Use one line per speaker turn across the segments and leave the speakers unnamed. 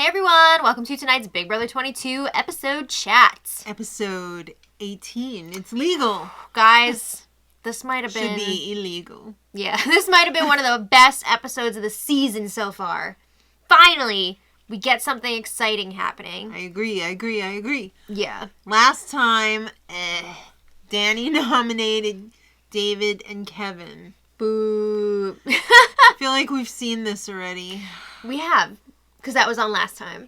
Hey everyone, welcome to tonight's Big Brother 22 episode chat.
Episode 18. It's legal.
Guys, this might have been...
Should be illegal.
Yeah, this might have been one of the best episodes of the season so far. Finally, we get something exciting happening.
I agree.
Yeah.
Last time, Danny nominated David and Kevin.
Boo.
I feel like we've seen this already.
We have, because that was on last time.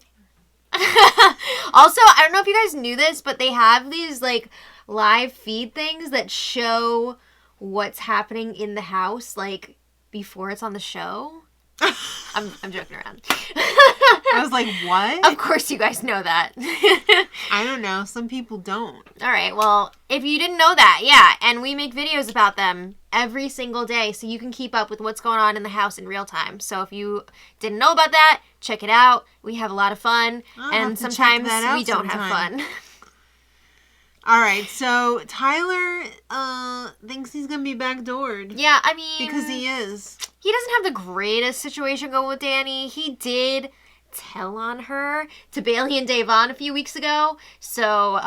Also, I don't know if you guys knew this, but they have these, like, live feed things that show what's happening in the house, like, before it's on the show. I'm joking around.
I was like, what?
Of course you guys know that.
I don't know. Some people don't.
All right. Well, if you didn't know that, yeah. And we make videos about them every single day so you can keep up with what's going on in the house in real time. So if you didn't know about that, check it out. We have a lot of fun. And sometimes we don't have fun.
All right. So Tyler thinks he's going to be backdoored.
Yeah, I mean...
Because he is.
He doesn't have the greatest situation going with Danny. He did tell on her to Bailey and Davon a few weeks ago. So,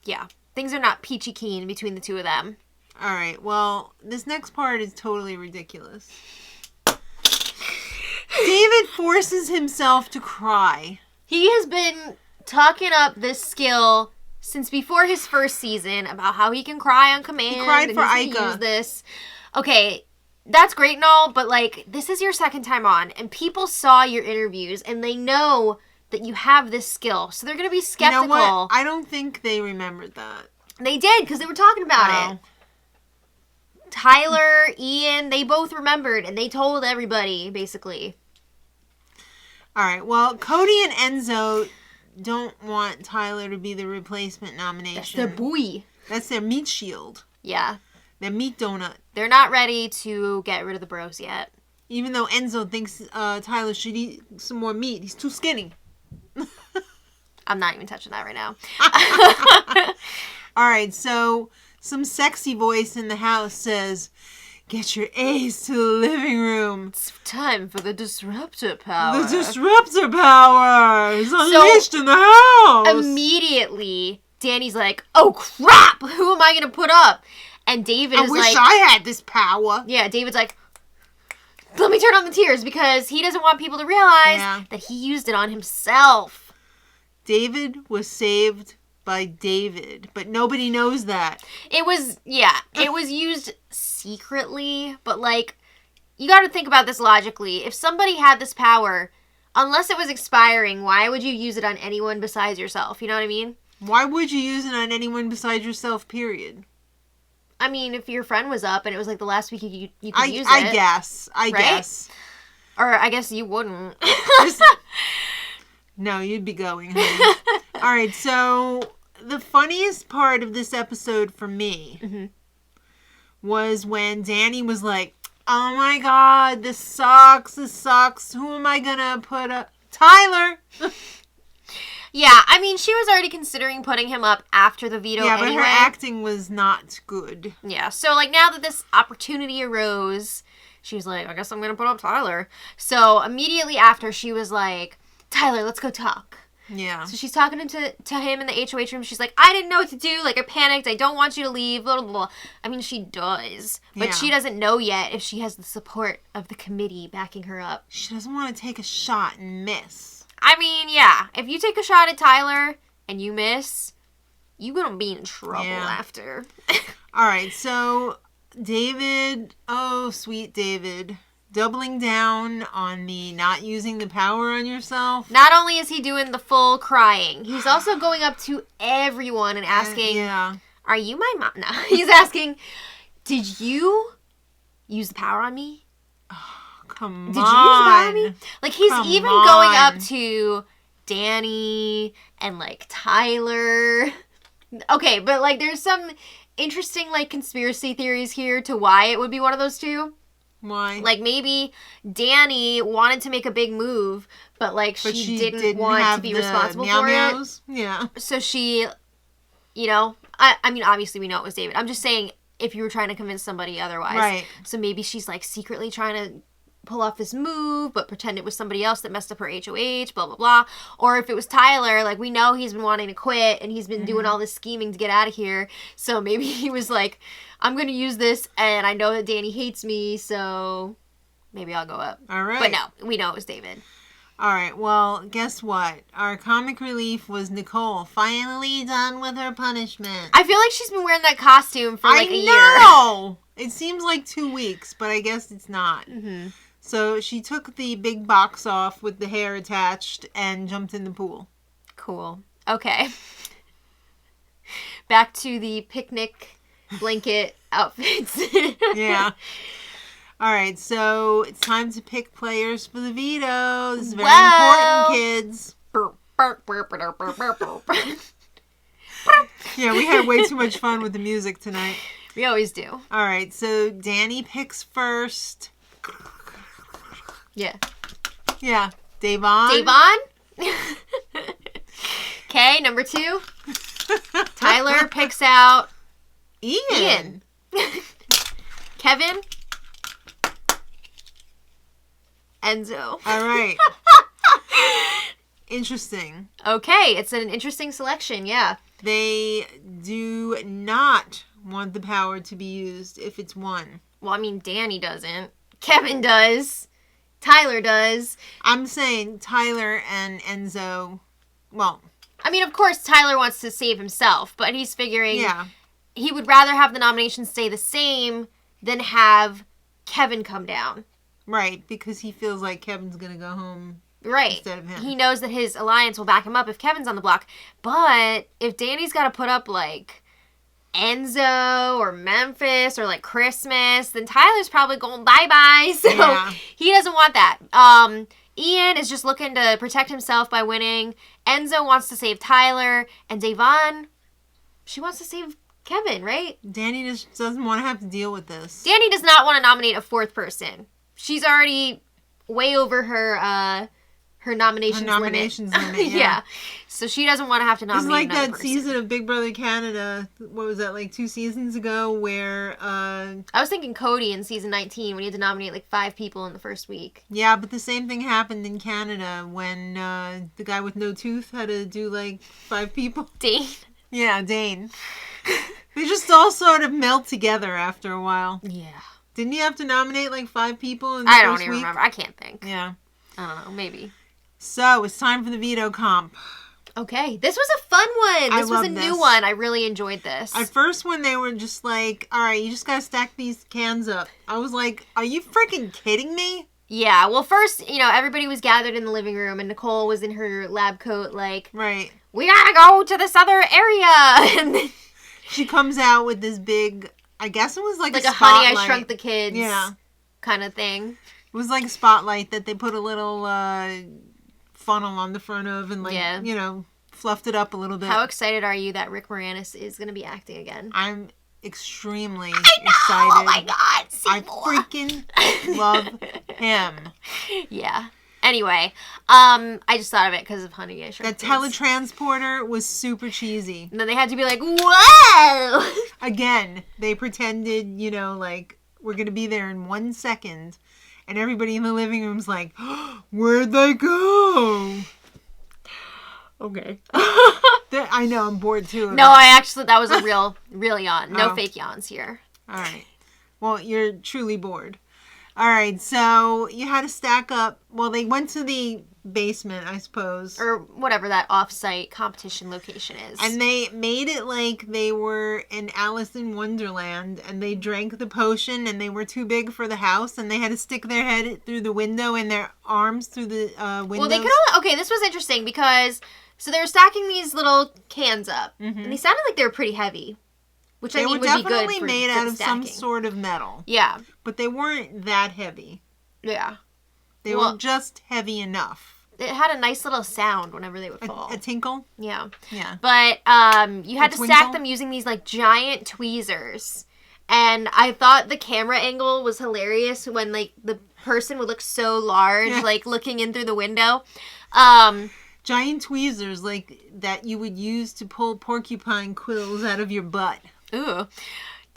yeah. Things are not peachy keen between the two of them.
All right. Well, this next part is totally ridiculous. David forces himself to cry.
He has been talking up this skill since before his first season about how he can cry on command.
He cried for
Ika.
Ika.
Use this. Okay, that's great and all, but, like, this is your second time on, and people saw your interviews, and they know that you have this skill, so they're going to be skeptical.
You know what? I don't think they remembered that.
They did, because they were talking about it. Tyler, Ian, they both remembered, and they told everybody, basically.
All right, well, Cody and Enzo don't want Tyler to be the replacement nomination.
That's their boy.
That's their meat shield.
Yeah.
Their meat donut.
They're not ready to get rid of the bros yet.
Even though Enzo thinks Tyler should eat some more meat. He's too skinny.
I'm not even touching that right now.
All right, so some sexy voice in the house says, "Get your A's to the living room.
It's time for the disruptor power."
The disruptor power is unleashed in the house.
Immediately, Danny's like, "Oh crap! Who am I going to put up?" And David is like...
I wish I had this power.
Yeah, David's like, "Let me turn on the tears," because he doesn't want people to realize that he used it on himself.
David was saved by David, but nobody knows that.
It was used secretly, but, like, you got to think about this logically. If somebody had this power, unless it was expiring, why would you use it on anyone besides yourself? You know what I mean?
Why would you use it on anyone besides yourself, period?
I mean, if your friend was up and it was, like, the last week you could use it.
I guess.
Or I guess you wouldn't.
No, you'd be going, honey. All right, so the funniest part of this episode for me was when Danny was like, "Oh my God, this sucks. Who am I going to put up? Tyler."
Yeah, I mean, she was already considering putting him up after the veto anyway.
Yeah, but her acting was not good.
Yeah, so, like, now that this opportunity arose, she was like, "I guess I'm going to put up Tyler." So, immediately after, she was like, "Tyler, let's go talk."
Yeah.
So she's talking to him in the HOH room. She's like, "I didn't know what to do. Like, I panicked. I don't want you to leave. Blah, blah, blah." I mean, she does. But she doesn't know yet if she has the support of the committee backing her up. She
doesn't want to take a shot and miss.
I mean, yeah. If you take a shot at Tyler and you miss, you're going to be in trouble after.
All right. So, David, oh, sweet David, doubling down on the not using the power on yourself.
Not only is he doing the full crying, he's also going up to everyone and asking, "Are you my mom?" No, he's asking, "Did you use the power on me?
Come on.
Did you use the power on me?" Like, he's going up to Danny and, like, Tyler. Okay, but, like, there's some interesting, like, conspiracy theories here to why it would be one of those two.
Why?
Like, maybe Danny wanted to make a big move, but she didn't want to be responsible for it.
Yeah.
So she, you know, I mean, obviously we know it was David. I'm just saying, if you were trying to convince somebody otherwise.
Right.
So maybe she's, like, secretly trying to pull off this move, but pretend it was somebody else that messed up her HOH, blah, blah, blah. Or if it was Tyler, like, we know he's been wanting to quit, and he's been doing all this scheming to get out of here. So maybe he was like, I'm going to use this, and I know that Danny hates me, so maybe I'll go up.
All right.
But no, we know it was David.
All right, well, guess what? Our comic relief was Nicole, finally done with her punishment.
I feel like she's been wearing that costume for like a year.
I know! It seems like 2 weeks, but I guess it's not.
Mm-hmm.
So she took the big box off with the hair attached and jumped in the pool.
Cool. Okay. Back to the picnic blanket outfits.
Yeah. All right, so it's time to pick players for the veto. This is very important, kids. Yeah, we had way too much fun with the music tonight.
We always do.
All right, so Danny picks first.
Yeah.
Yeah, Davon.
Davon? Okay, number 2. Tyler picks out
Ian.
Kevin. Enzo.
All right. Interesting.
Okay, it's an interesting selection, yeah.
They do not want the power to be used if it's one.
Well, I mean, Danny doesn't. Kevin does. Tyler does.
I'm saying Tyler and Enzo, well...
I mean, of course, Tyler wants to save himself, but he's figuring he would rather have the nominations stay the same than have Kevin come down.
Right, because he feels like Kevin's going to go home instead of him.
He knows that his alliance will back him up if Kevin's on the block. But if Danny's got to put up, like, Enzo or Memphis or, like, Christmas, then Tyler's probably going bye-bye. So he doesn't want that. Ian is just looking to protect himself by winning. Enzo wants to save Tyler. And Davon, she wants to save Kevin, right?
Danny just doesn't want to have to deal with this.
Danny does not want to nominate a 4th person. She's already way over her nominations limit. Yeah. So she doesn't want to have to nominate
another
another person.
It's like that season of Big Brother Canada, what was that, like 2 seasons ago, where...
I was thinking Cody in season 19 when he had to nominate like 5 people in the first week.
Yeah, but the same thing happened in Canada when the guy with no tooth had to do like 5 people.
Dane.
Yeah, Dane. They just all sort of melt together after a while.
Yeah.
Didn't you have to nominate like 5 people in the
I
first
don't even
week?
remember. I can't think.
Yeah.
I don't know. Maybe.
So, it's time for the veto comp.
Okay. This was a fun one. This was a new one. I really enjoyed this.
At first, when they were just like, all right, you just got to stack these cans up. I was like, are you freaking kidding me?
Yeah. Well, first, everybody was gathered in the living room and Nicole was in her lab coat like,
right.
We gotta go to this other area. And then
she comes out with this big, I guess it was like a
Honey,
spotlight.
I Shrunk the Kids kind of thing.
It was like a spotlight that they put a little funnel on the front of and fluffed it up a little bit.
How excited are you that Rick Moranis is going to be acting again?
I'm extremely
excited. Oh my God.
I freaking love him.
Yeah. Anyway, I just thought of it because of Honey, I Shrunk
the Kids. That teletransporter was super cheesy.
And then they had to be like, whoa!
Again, they pretended, like, we're going to be there in 1 second. And everybody in the living room's like, oh, where'd they go? Okay. I know, I'm bored too.
No, that was a real yawn. No fake yawns here.
All right. Well, you're truly bored. All right, so you had to stack up. Well, they went to the basement, I suppose.
Or whatever that off-site competition location is.
And they made it like they were in Alice in Wonderland, and they drank the potion, and they were too big for the house, and they had to stick their head through the window and their arms through the windows.
Well, they could only... Okay, this was interesting because... So they were stacking these little cans up, and they sounded like they were pretty heavy. Which I mean would be good for
They were definitely made out of
stacking.
some sort of metal.
Yeah.
But they weren't that heavy.
Yeah.
They were just heavy enough.
It had a nice little sound whenever they would fall.
A tinkle?
Yeah.
Yeah.
But you had to stack them using these like giant tweezers. And I thought the camera angle was hilarious when like the person would look so large, like looking in through the window.
Giant tweezers like that you would use to pull porcupine quills out of your butt.
Ooh.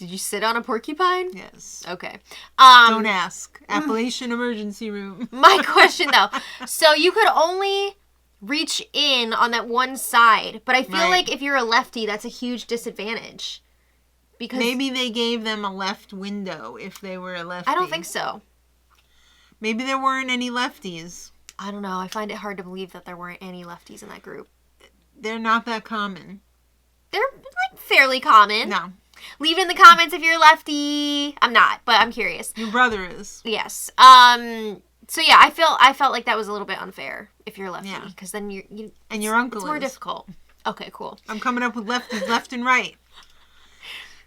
Did you sit on a porcupine?
Yes.
Okay.
Don't ask. Appalachian emergency room.
My question, though. So you could only reach in on that one side, but I feel like if you're a lefty, that's a huge disadvantage. Because
maybe they gave them a left window if they were a lefty.
I don't think so.
Maybe there weren't any lefties.
I don't know. I find it hard to believe that there weren't any lefties in that group.
They're not that common.
They're, like, fairly common.
No.
Leave it in the comments if you're a lefty. I'm not, but I'm curious.
Your brother is.
Yes. So yeah, I felt like that was a little bit unfair if you're a lefty, because then
and your uncle
it's more difficult. Okay, cool.
I'm coming up with lefties left and right.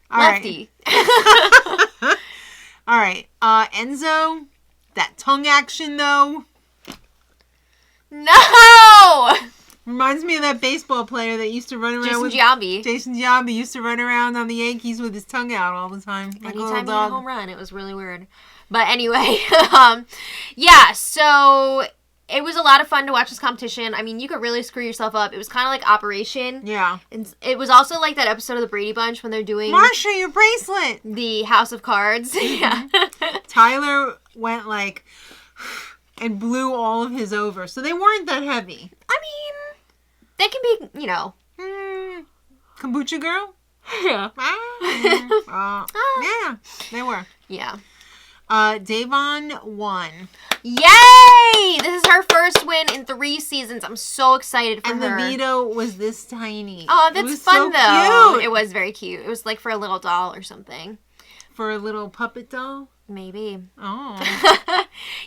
All
lefty.
Right. All right. Enzo, that tongue action though.
No.
Reminds me of that baseball player that used to run around Jason Giambi used to run around on the Yankees with his tongue out all the time. Like
anytime he hit a home run, it was really weird. But anyway, yeah, so it was a lot of fun to watch this competition. I mean, you could really screw yourself up. It was kind of like Operation.
Yeah.
And it was also like that episode of the Brady Bunch when they're doing...
Marsha, your bracelet!
The House of Cards. Yeah.
Tyler went like... and blew all of his over. So they weren't that heavy.
I mean, they can be, you know...
Kombucha girl?
Yeah.
Yeah, they were.
Yeah.
Davon won.
Yay! This is her first win in 3 seasons. I'm so excited for her.
And the Veto was this tiny.
Oh, that's fun, though.
Cute.
It was very cute. It was like for a little doll or something.
For a little puppet doll?
Maybe.
Oh.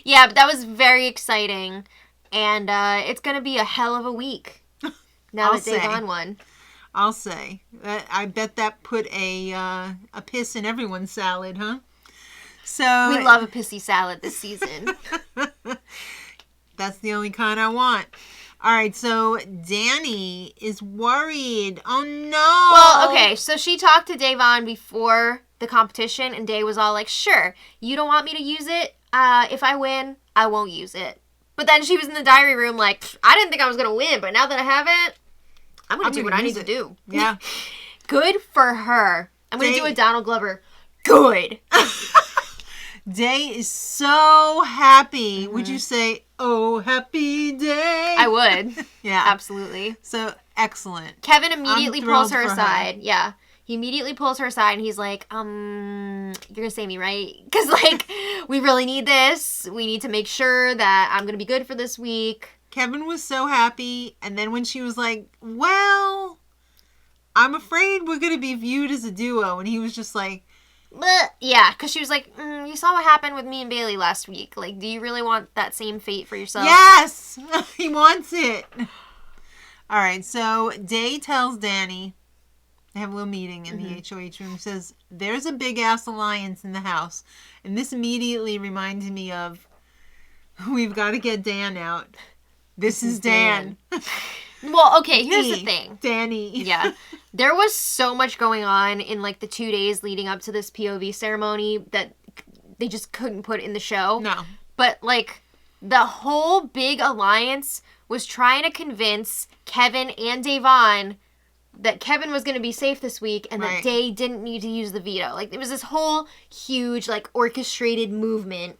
Yeah, but that was very exciting. And it's going to be a hell of a week now that Davon won.
I'll say. I bet that put a piss in everyone's salad, huh? So
we love a pissy salad this season.
That's the only kind I want. All right, so Danny is worried. Oh, no.
Well, okay, so she talked to Davon before the competition, and Day was all like, sure, you don't want me to use it? If I win, I won't use it. But then she was in the diary room like, I didn't think I was going to win, but now that I have it, I'm going to do what I need to do.
Yeah.
Good for her. I'm going to do a Donald Glover. Good.
Day is so happy. Mm-hmm. Would you say, oh, happy day?
I would.
Yeah.
Absolutely.
So, excellent.
Kevin immediately pulls her aside. Her. Yeah. He immediately pulls her aside and he's like, you're going to save me, right? Because, like, we really need this. We need to make sure that I'm going to be good for this week.
Kevin was so happy. And then when she was like, well, I'm afraid we're going to be viewed as a duo. And he was just like,
but yeah, because she was like, you saw what happened with me and Bailey last week. Like, do you really want that same fate for yourself?
Yes! He wants it. All right, so Day tells Danny, they have a little meeting in the HOH room, says, there's a big-ass alliance in the house. And this immediately reminded me of, we've got to get Dan out. This is Dan.
Well, okay, here's the thing.
Danny.
Yeah. There was so much going on in, like, the 2 days leading up to this POV ceremony that they just couldn't put in the show.
No.
But, like, the whole big alliance was trying to convince Kevin and Davon that Kevin was going to be safe this week and that Day didn't need to use the veto. Like, it was this whole huge, like, orchestrated movement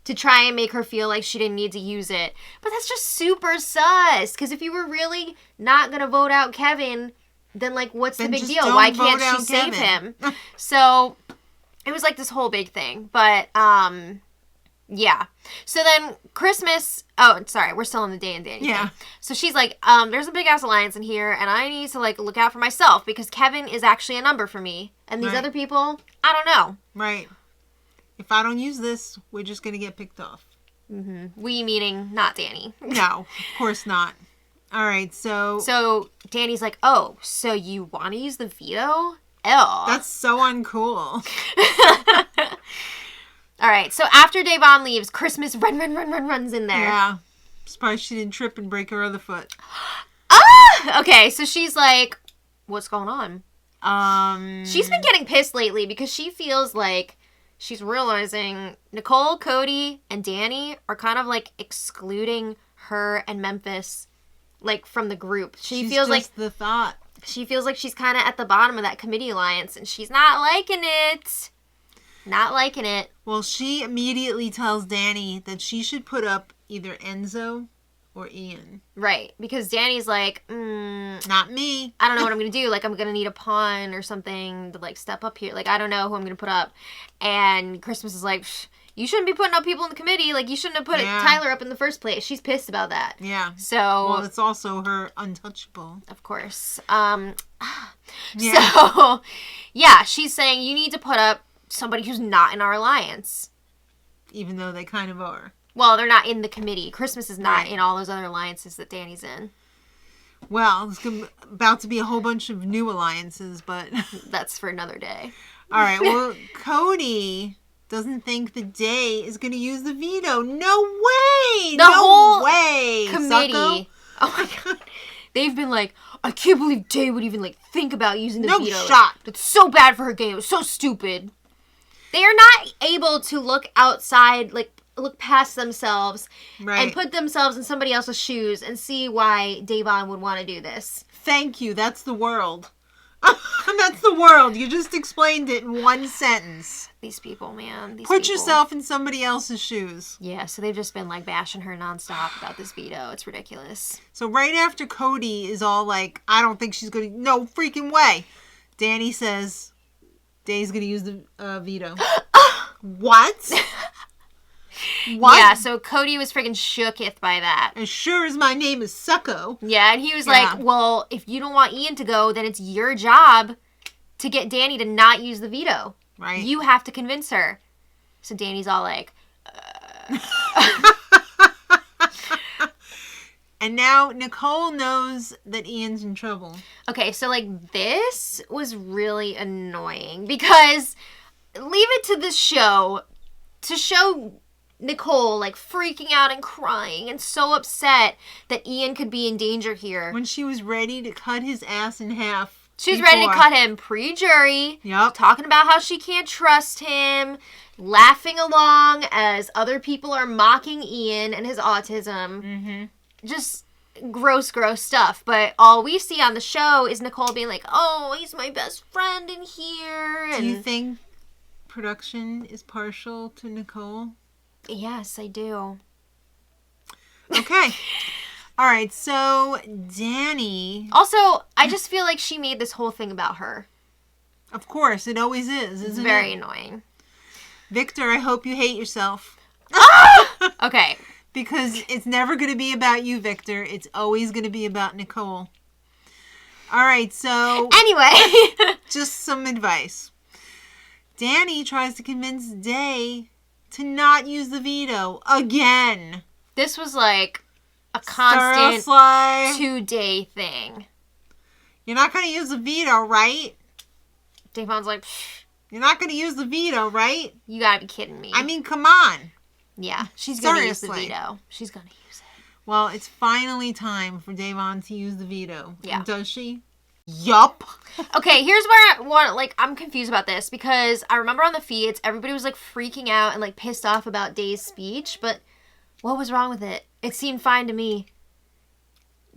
to try and make her feel like she didn't need to use it. But that's just super sus. Because if you were really not going to vote out Kevin, then, like, what's the big deal? Why can't she save him? So, it was, like, this whole big thing. But, yeah. So then, Christmas... Oh, sorry. We're still on the Day and Danny thing. So she's like, there's a big-ass alliance in here, and I need to, like, look out for myself, because Kevin is actually a number for me. And these other people, I don't know.
Right. If I don't use this, we're just going to get picked off.
Mm-hmm. We meaning not Danny.
No, of course not. All right, so...
So Danny's like, oh, so you want to use the veto? Ew.
That's so uncool.
All right, so after Davon leaves, Christmas runs in there.
Yeah. Surprised she didn't trip and break her other foot.
Ah! Okay, so she's like, what's going on? She's been getting pissed lately because she feels like she's realizing Nicole, Cody, and Danny are kind of, like, excluding her and Memphis, like, from the group. She feels like
the thought.
She feels like she's kind of at the bottom of that committee alliance, and she's not liking it. Not liking it.
Well, she immediately tells Danny that she should put up either Enzo or Ian.
Right, because Danny's like,
not me.
I don't know what I'm going to do. Like, I'm going to need a pawn or something to, like, step up here. Like, I don't know who I'm going to put up. And Christmas is like, you shouldn't be putting up people in the committee. Like, you shouldn't have put Tyler up in the first place. She's pissed about that.
Yeah.
So.
Well, it's also her untouchable.
Of course. So, yeah, she's saying you need to put up somebody who's not in our alliance.
Even though they kind of are.
Well, they're not in the committee. Christmas is not in all those other alliances that Danny's in.
Well, it's about to be a whole bunch of new alliances, but...
That's for another day.
All right, well, Cody doesn't think that Day is going to use the veto. No way!
The whole
way!
committee.
Sucko.
Oh my god. They've been like, I can't believe Day would even, like, think about using the veto.
No shot.
It's so bad for her game. It was so stupid. They are not able to look outside, like, look past themselves and put themselves in somebody else's shoes and see why Davon would want to do this.
Thank you. That's the world. That's the world. You just explained it in one sentence.
These people, man.
Put yourself in somebody else's shoes.
Yeah, so they've just been, like, bashing her nonstop about this veto. It's ridiculous.
So right after Cody is all like, I don't think she's going to... No freaking way. Danny says, Day's going to use the veto. What? What?
Yeah, so Cody was freaking shooketh by that.
As sure as my name is Sucko.
Yeah, and he was like, well, if you don't want Ian to go, then it's your job to get Danny to not use the veto.
Right.
You have to convince her. So Danny's all like...
And now Nicole knows that Ian's in trouble.
Okay, so, like, this was really annoying because leave it to the show to show Nicole, like, freaking out and crying and so upset that Ian could be in danger here.
When she was ready to cut his ass in half.
She was ready to cut him pre-jury.
Yep.
Talking about how she can't trust him. Laughing along as other people are mocking Ian and his autism.
Mm-hmm.
Just gross, gross stuff. But all we see on the show is Nicole being like, oh, he's my best friend in here. And
do you think production is partial to Nicole?
Yes, I do.
Okay. All right, so Danny...
Also, I just feel like she made this whole thing about her.
Of course, it always is, isn't it?
It's very annoying.
Victor, I hope you hate yourself.
Okay.
Because it's never going to be about you, Victor. It's always going to be about Nicole. All right, so...
Anyway.
Just some advice. Danny tries to convince Day to not use the veto again.
This was like a constant
Seriously?
2-day thing.
You're not going to use the veto, right?
Davon's like, pfft,
You're not going to use the veto, right?
you gotta be kidding me.
I mean, come on.
Yeah, she's gonna use the
Seriously.
veto. She's gonna use it.
Well, it's finally time for Davon to use the veto.
Yeah.
And does she? Yup.
Okay, here's where I'm confused about this because I remember on the feeds, everybody was like freaking out and like pissed off about Day's speech, but what was wrong with it? It seemed fine to me.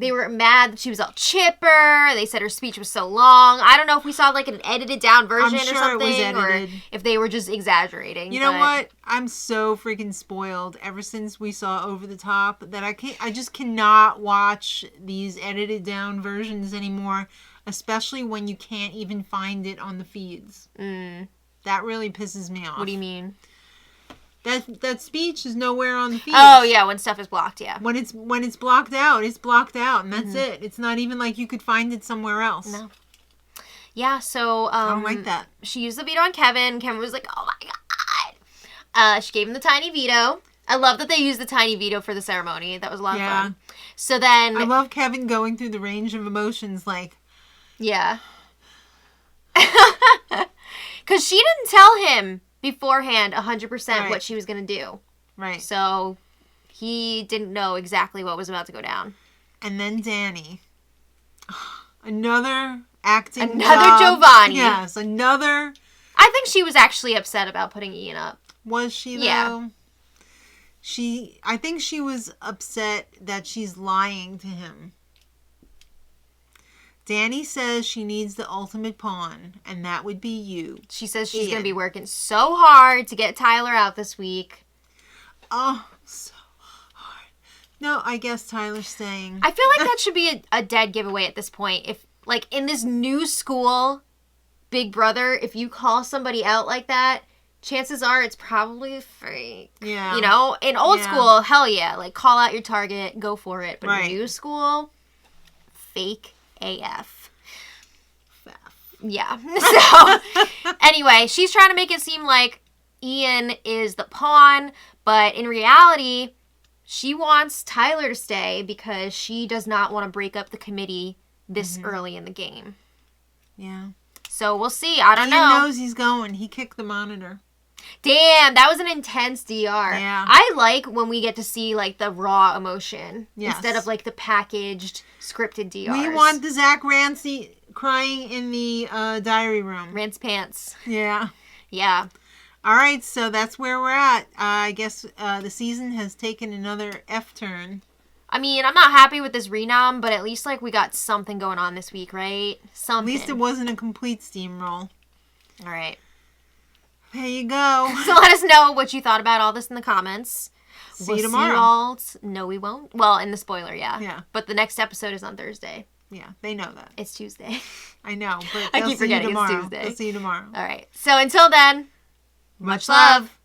They were mad that she was all chipper. They said her speech was so long. I don't know if we saw like an edited down version
I'm sure
or something,
it was edited.
or if they were just exaggerating.
You know what? I'm so freaking spoiled ever since we saw Over the Top that I just cannot watch these edited down versions anymore, especially when you can't even find it on the feeds. That really pisses me off.
What do you mean?
That speech is nowhere on the feeds.
Oh yeah, when stuff is blocked, yeah.
When it's blocked out, it's blocked out, and that's it. It's not even like you could find it somewhere else.
No. Yeah, so
I don't like that.
She used the veto on Kevin. Kevin was like, "Oh my god!" She gave him the tiny veto. I love that they used the tiny veto for the ceremony. That was a lot of fun. So then
I love Kevin going through the range of emotions, like
yeah, because she didn't tell him beforehand 100% what she was gonna do.
Right.
So he didn't know exactly what was about to go down.
And then Danny, another acting
Another
job.
Giovanni.
Yes, another.
I think she was actually upset about putting Ian up.
Was she though?
Yeah.
I think she was upset that she's lying to him. Danny says she needs the ultimate pawn, and that would be you.
She says she's
Ian.
going to be working so hard to get Tyler out this week.
Oh, so hard. No, I guess Tyler's staying.
I feel like that should be a dead giveaway at this point. If, like, in this new school, Big Brother, if you call somebody out like that, chances are it's probably fake.
Yeah.
You know? In old school, hell yeah. Like, call out your target, go for it. But in new school, fake AF. Yeah. So, anyway, she's trying to make it seem like Ian is the pawn, but in reality, she wants Tyler to stay because she does not want to break up the committee this early in the game.
Yeah.
So we'll see. I don't know.
Ian knows he's going. He kicked the monitor.
Damn, that was an intense DR.
Yeah.
I like when we get to see, like, the raw emotion instead of, like, the packaged, scripted DRs.
We want the Zach Rancy crying in the diary room.
Rance pants.
Yeah.
Yeah.
All right, so that's where we're at. I guess the season has taken another F turn.
I mean, I'm not happy with this renom, but at least, like, we got something going on this week, right? Something.
At least it wasn't a complete steamroll.
All right.
There you go.
So let us know what you thought about all this in the comments.
See you tomorrow.
See you all. No, we won't. Well, in the spoiler, yeah.
Yeah.
But the next episode is on Thursday.
Yeah, they know that.
It's Tuesday.
I know, but
I
they'll
keep
see you
forgetting it's
tomorrow.
Tuesday.
They'll see you tomorrow.
All right. So until then,
Much love.